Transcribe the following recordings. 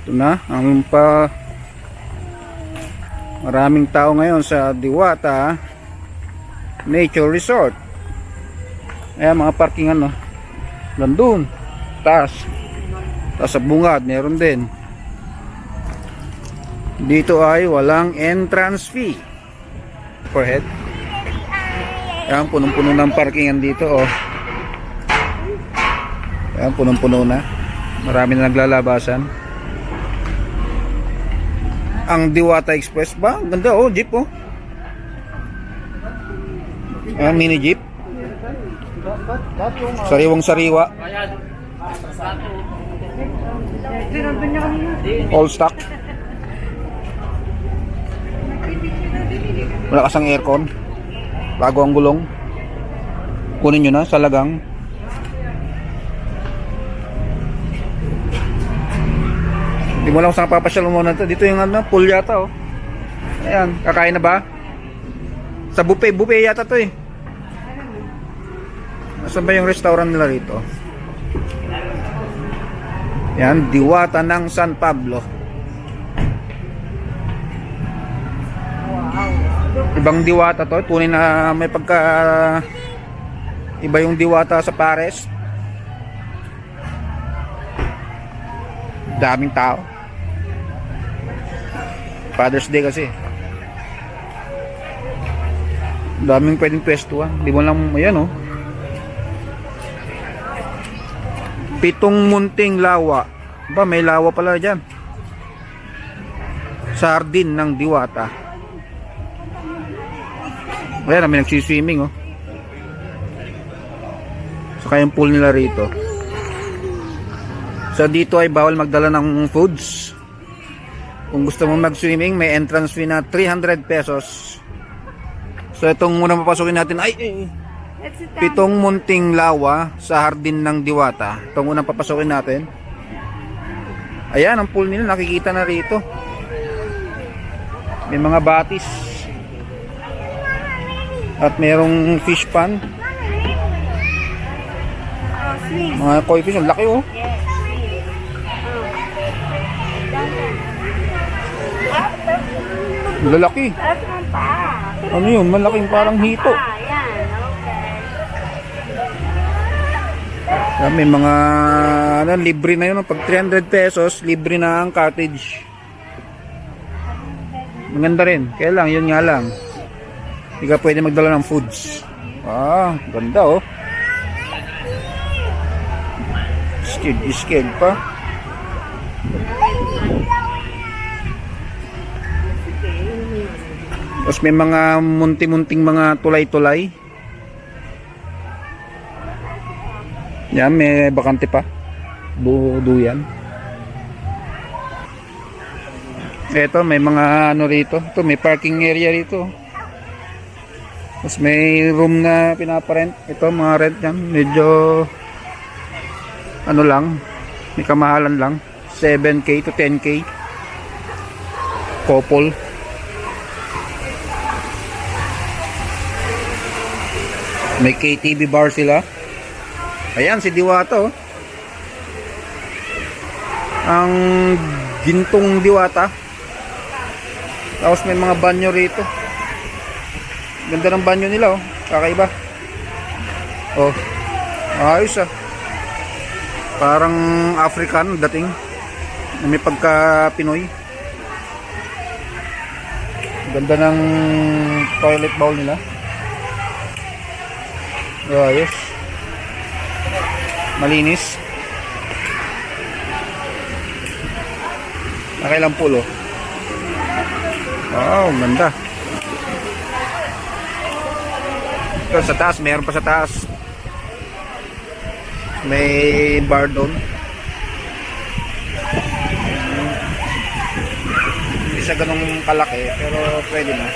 Ito na ang maraming tao ngayon sa Diwata Nature Resort. Ayan mga parkingan, no. Nandun taas sa bungad meron din. Dito ay walang entrance fee per head. Ayan, punong-puno ng parkingan dito, oh. Ayan, punong-puno na. Marami na naglalabasan. Ang Diwata Express ba? Ang ganda, oh, jeep, oh. Mini jeep. Sariwang sariwa. All stock. Wala kasang aircon. Bago ang gulong. Kunin nyo na sa lagang. Hindi mo lang kung saan papasyal mo na ito. Dito yung pool yata, oh. Ayan, kakain na ba? Sa buffet yata to, eh. Nasaan ba yung restaurant nila rito? Yan, Diwata ng San Pablo. Ibang Diwata to. Tunay na may pagka iba yung Diwata sa Pares. Daming tao. Father's Day kasi. Daming pwedeng pwestuhan. Di mo lang, ayan, oh. 7 munting lawa. Ba, may lawa pala dyan. Sardin ng Diwata. Ayan, may nagsiswimming, oh. Saka yung pool nila rito. So dito ay bawal magdala ng foods. Kung gusto mo mag-swimming, may entrance fee na 300 pesos. So itong unang papasukin natin ay 7 munting lawa sa hardin ng Diwata. Itong unang papasukin natin. Ayan, ang pool nila nakikita na rito. May mga batis. At merong fish pan. Mga koi fish, ang laki, oh. Lalaki. Ano yun? Malaking parang hito. May mga libre na yun. Pag 300 pesos, libre na ang cottage. Maganda rin. Kaya lang, yun nga lang. Hindi ka pwede magdala ng foods. Ganda, oh. Skid pa. Tapos may mga munti-munting mga tulay-tulay. Yan, may bakante pa. Duyan. Ito, may mga ano rito. Ito, may parking area rito. Tapos may room na pinaparent. Ito, mga rent yan. Medyo ano lang, may kamahalan lang. 7K to 10K. Couple. May KTV bar sila. Ayan, si Diwata, oh. Ang gintong Diwata. Tapos may mga banyo rito. Ganda ng banyo nila, oh. Kakaiba. Oh, ayos, ah. Parang African dating. May pagka Pinoy. Ganda ng toilet bowl nila. Ayos. Malinis. Nakailang pulo. Wow, ganda. Ito sa taas, mayroon pa sa taas. May bar doon. Hindi siya ganong kalaki, pero pwede na.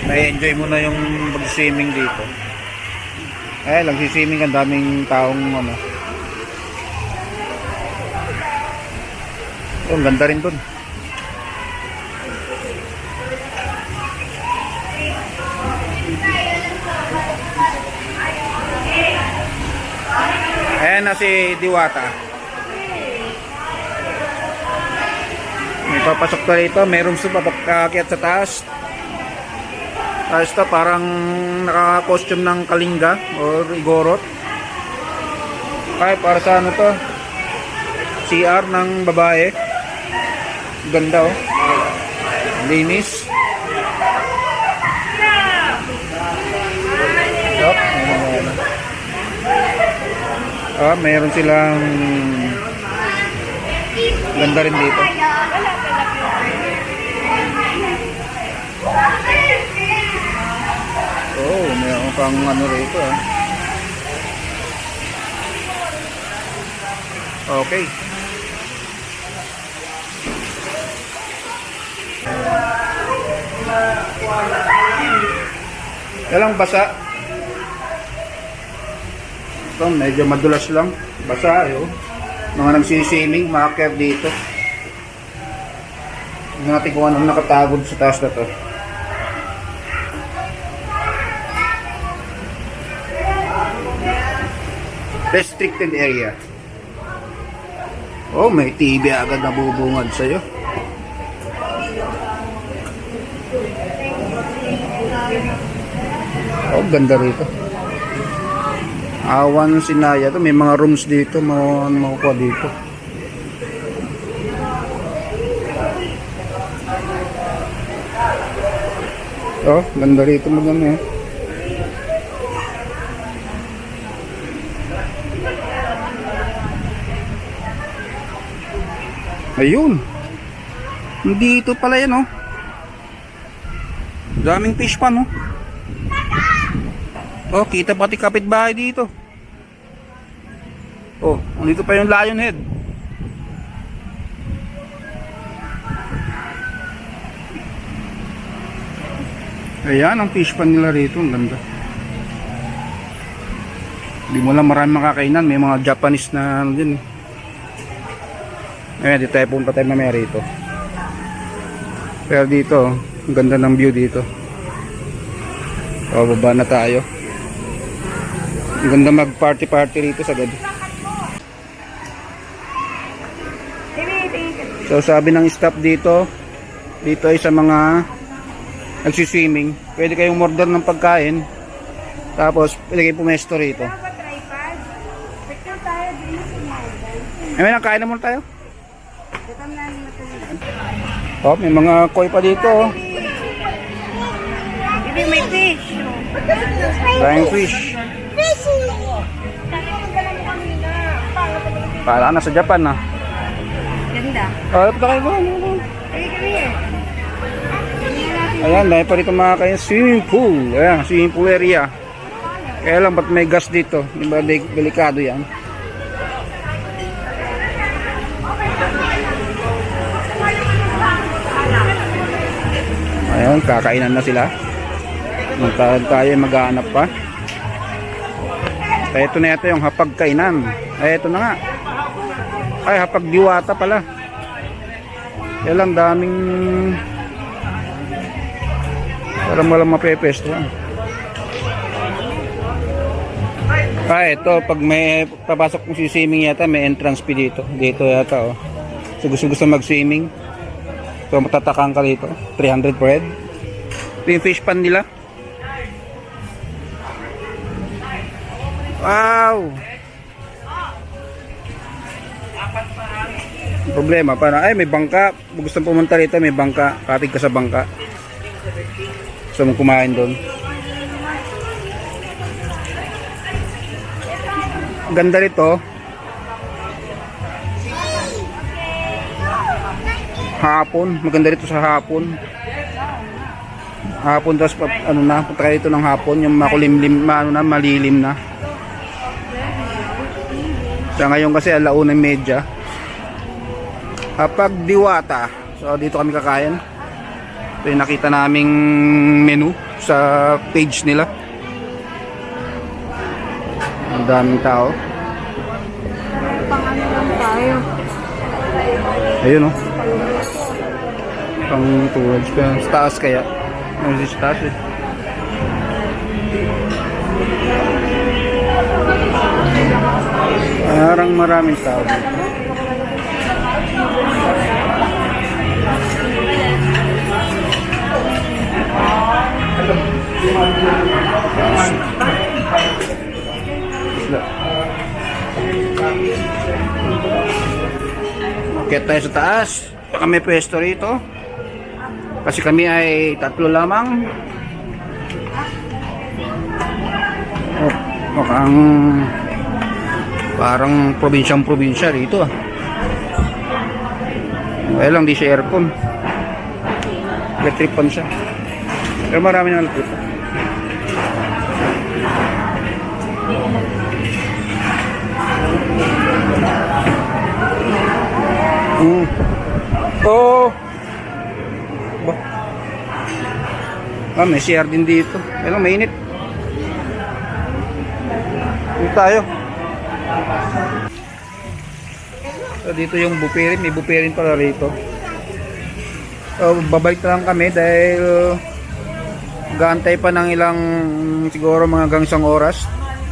May enjoy mo na yung mag-swimming dito. Lang swimming, ang daming taong ano. Ang ganda rin doon. Ayan na si Diwata. May papasok pa rito. May rooms to papakakyat sa taas. Tapos ito parang naka-costume ng Kalinga or Igorot. Ay, para sa ano to? CR ng babae. Ganda oh. Linis. Mayroon silang ganda rin dito. Oh, mayroon pang ano rito ah. Okay. Yalang basa. Ito, medyo madulas lang. Basa, eh, oh. Mga nagsiswimming, maakyat dito. Tingnan natin kung anong nakatagod sa taas na to. Restricted area. Oh, may TV agad na bubungad sa'yo. Oh, ganda rito. Awan Sinaya to, may mga rooms dito, makukuha dito. Oh, ganda rito maganda eh. Ayun. Dito pala yan oh. Daming fish pan oh. Oh, kita pati kapitbahay dito. Oh, dito pa yung Lion Head. Ayan ang fish pan nila rito, ang ganda. Hindi mo lang marami makakainan, may mga Japanese na ano din. Ayan, dito tayo punta tayo mamaya rito. Pero dito, ang ganda ng view dito. O, baba na tayo. Ang ganda mag party rito sa gabi. So sabi ng staff dito ay sa mga nagsiswimming, pwede kayong order ng pagkain. Tapos pwede kayong pumesto rito. May nakain na muna tayo. Oh, may mga koi pa dito. May fish. Flying fish. Para na sa Japan na. Ganda. Oh, punta kayo ba? Ayan, dahil pa rito mga kayo swimming pool. Ayan, swimming pool area. Kaya lang, ba't may gas dito? Di ba delikado yan? Ayan, kakainan na sila. Tayo maghahanap pa. Ito na ito yung hapagkainan. Ay, ito na nga. Ay, hapag diwata pala. Kaya lang daming parang walang mapepesto. Ay, ito pag may papasok kung swimming yata, may entrance fee dito. Dito yata oh. So gusto mag-swimming. So matatakang ka dito. 300 per head. Ito yung fish pan nila. Wow! Problema para ay may bangka, gusto pumunta rito, may bangka, katig ka sa bangka. Gusto mong kumain doon. Ganda rito. Hapon, maganda rito sa hapon. Hapon tapos ano na, punta kayo dito ng hapon, yung makulimlim, malilim na. Sa ngayon kasi 1:30. Hapag diwata. So dito kami kakain. Ito yung nakita naming menu sa page nila. Ang daming tao. Pang-ano lang tayo. Ayun oh. Pang towards ka. Sa taas kaya. Ano si taas eh. Parang maraming tao dito. Kaya tayo sa taas. Kami pwesto rito. Kasi kami ay tatlo lamang. Oh, mukhang parang probinsyang-probinsya rito ah. Kaya lang di siya aircon. Electric pan siya. Pero marami na electric pan. Oh. Ba. Ah, may CR din dito. Pero mainit. Dito tayo. So, dito yung buffet rin. May buffet rin pala rito. So, babalik na lang kami dahil gaantay pa ng ilang siguro mga hanggang isang oras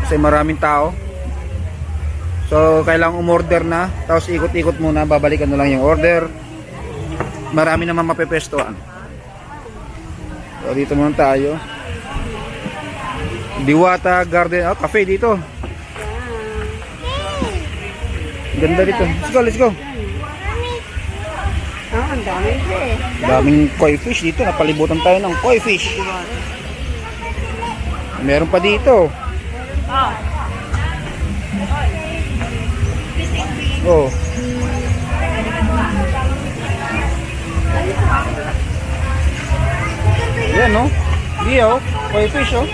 kasi maraming tao. So, kailangang umorder na. Tapos ikot-ikot muna. Babalikan na lang yung order. Marami naman mapepestuhan. So, dito muna tayo. Diwata Garden. Oh, cafe dito. Ganda dito. Let's go. Ang dami eh. Daming koi fish dito. Napalibutan tayo ng koi fish. Meron pa dito. Oh. Yan no. Di oh. Koi fish oh.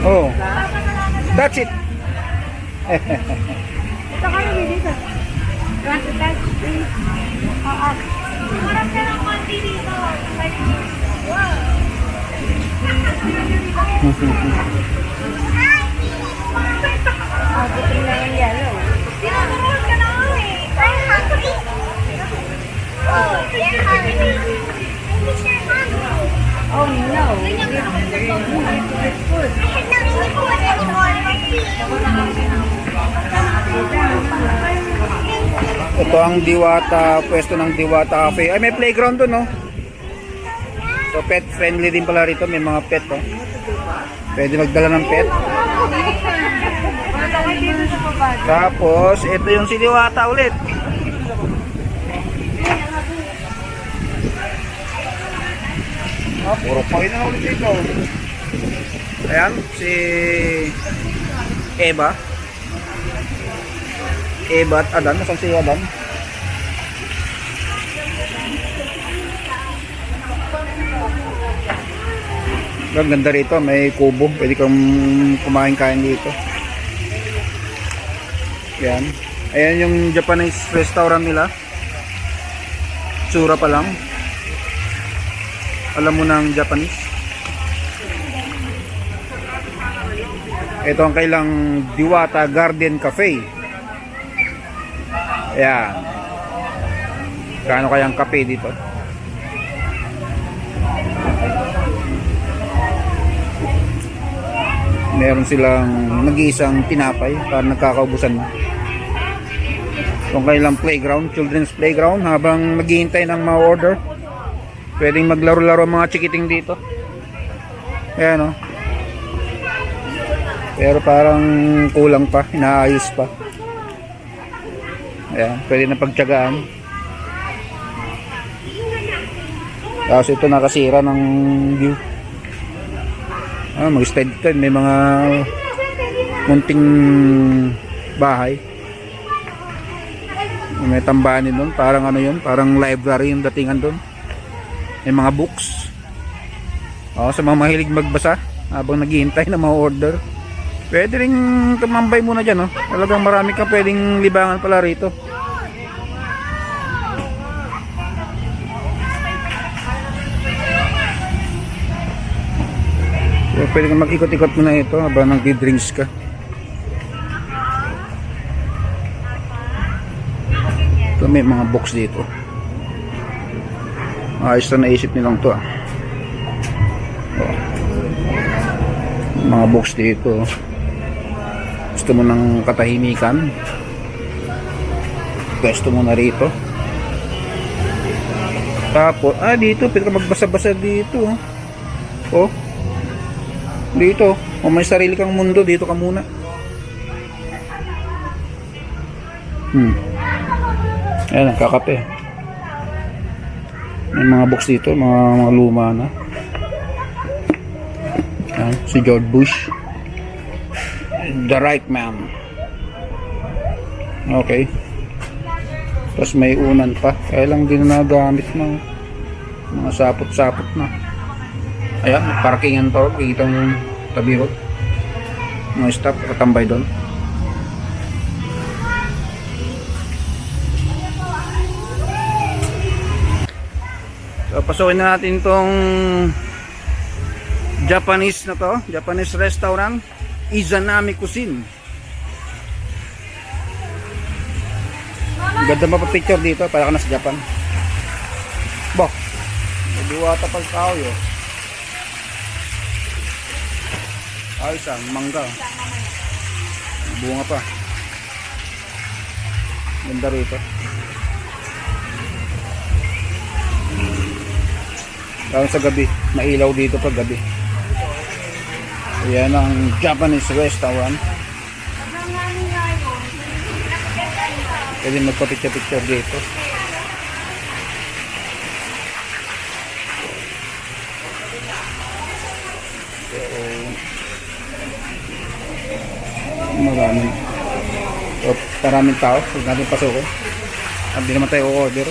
Oh. That's it. Ito ka na dito. Want to touch? Oo. Marap ka ng konti dito. Buti na yung yellow. Tinatulog ka na eh. I'm hungry. Oh, you're hungry. Oh no. Food. I have nothing to put anymore. Ito ang Diwata, pwesto ng Diwata Cafe. Ay, may playground doon, no? So, pet friendly din pala rito. May mga pet, oh. Pwede magdala ng pet. Tapos, ito yung si Diwata ulit. Puro pa rin na ulit dito. Ayan, si Eva. Eva at Adan. Nasaan si Adan? Ang ganda rito. May kubo. Pwede kang kumain-kain dito. Yan. Ayan yung Japanese restaurant nila. Tsura pa lang. Alam mo ng Japanese. Ito ang kailang Diwata Garden Cafe. Ayan. Kano kayang kape dito? Meron silang nag-iisang tinapay para nagkakaubusan na. Itong kailang playground, children's playground, habang naghihintay ng mga order. Pwedeng maglaro-laro ang mga chikiting dito. Ayan o. Pero parang kulang pa, inaayos pa. Ayan, pwede na pagtiyagaan. Tapos ito nakasira ng view. Mag-stay dito, may mga munting bahay. May tambahan doon, parang ano yun, parang library yung datingan doon. May mga books. Sa mga mahilig magbasa habang naghihintay na mga order. Pwede rin tumambay muna dyan. Talagang marami kang pwedeng libangan pala rito. Pwede kang mag-ikot-ikot muna ito habang nagdi-drinks ka. Ito may mga box dito. Ayos na naisip nilang to mga box dito. Gusto mo ng katahimikan, pwesto mo na rito. Tapos, dito, pwede ka magbasa-basa dito. Oh. Dito. Kung may sarili kang mundo, dito ka muna. Ayan, kakape. May mga box dito, mga luma na. Ayan, si George Bush. The right man. Okay. Tapos may unan pa. Kaya lang din na nagamit ng mga sapot-sapot na. Ayan, parkingan to. Kikita mo yung tabi road. Mga stop, katambay doon. So, pasukin na natin tong Japanese na to. Japanese restaurant. Izanami Cuisine. Ganda mapapicture dito. Para ka na sa Japan. Bo. Diwata pag tao yun. Ayos mangga. Bunga pa. Ganda rito. Lalo sa gabi, mailaw dito pag gabi. Ayan ang Japanese restaurant. Pwede magpa-picture dito. Maraming tao. Huwag natin pasukin. Hindi naman tayo order.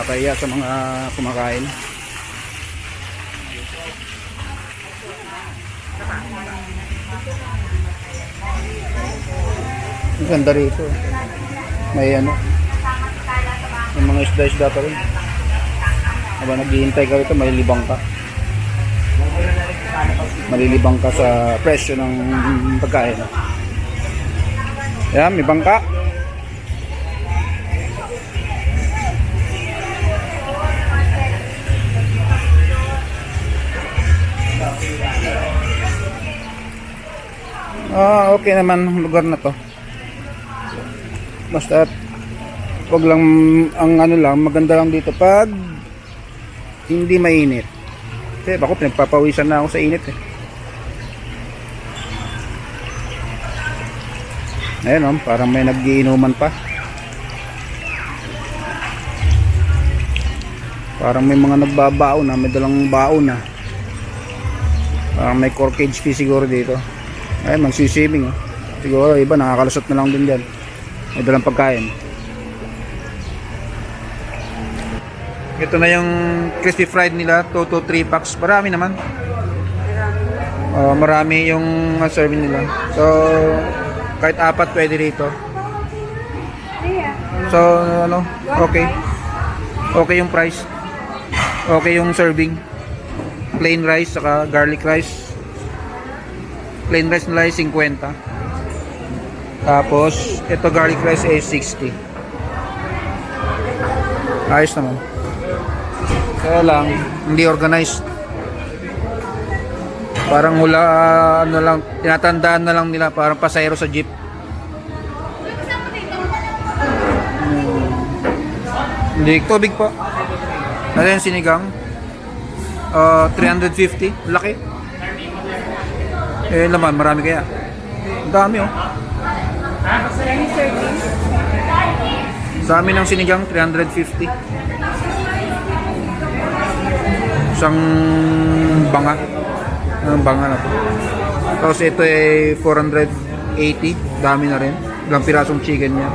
Kakaya sa mga kumakain. Ang ganda rito. May ano. May mga isda-isda pa rin. Habang naghihintay ka rito, malilibang ka. Malilibang ka sa presyo ng pagkain. Yan, may bangka. Okay naman ang lugar na to. Basta wag lang ang ano lang, maganda lang dito pag hindi mainit. Kasi ako pinagpapawisan na ako sa init eh. Ayun parang may nagiinuman pa. Parang may mga nagbabaon na, may dalang baon na. Parang may corkage fee siguro dito. Ay, magsiswimming oh. Siguro iba nakakalusot na lang din dyan. May dalang pagkain. Ito na yung crispy fried nila, 2 to 3 packs. Marami naman. Marami yung serving nila. So kahit 4 pwede rito. So ano, okay. Okay yung price. Okay yung serving. Plain rice saka garlic rice. Plain rice nila ay 50. Tapos ito garlic rice ay 60. Ayos naman. Kaya lang hindi organized. Parang hula ano lang, tinatandaan na lang nila, parang pasahero sa jeep. Hindi tubig po. Ano yung sinigang? 350, laki. Eh laman, marami kaya. Ang dami oh. Sa amin ang sinigang 350. Isang banga. Ang banga na to. Tapos ito ay 480. Dami na rin. Ilang pirasong chicken niya.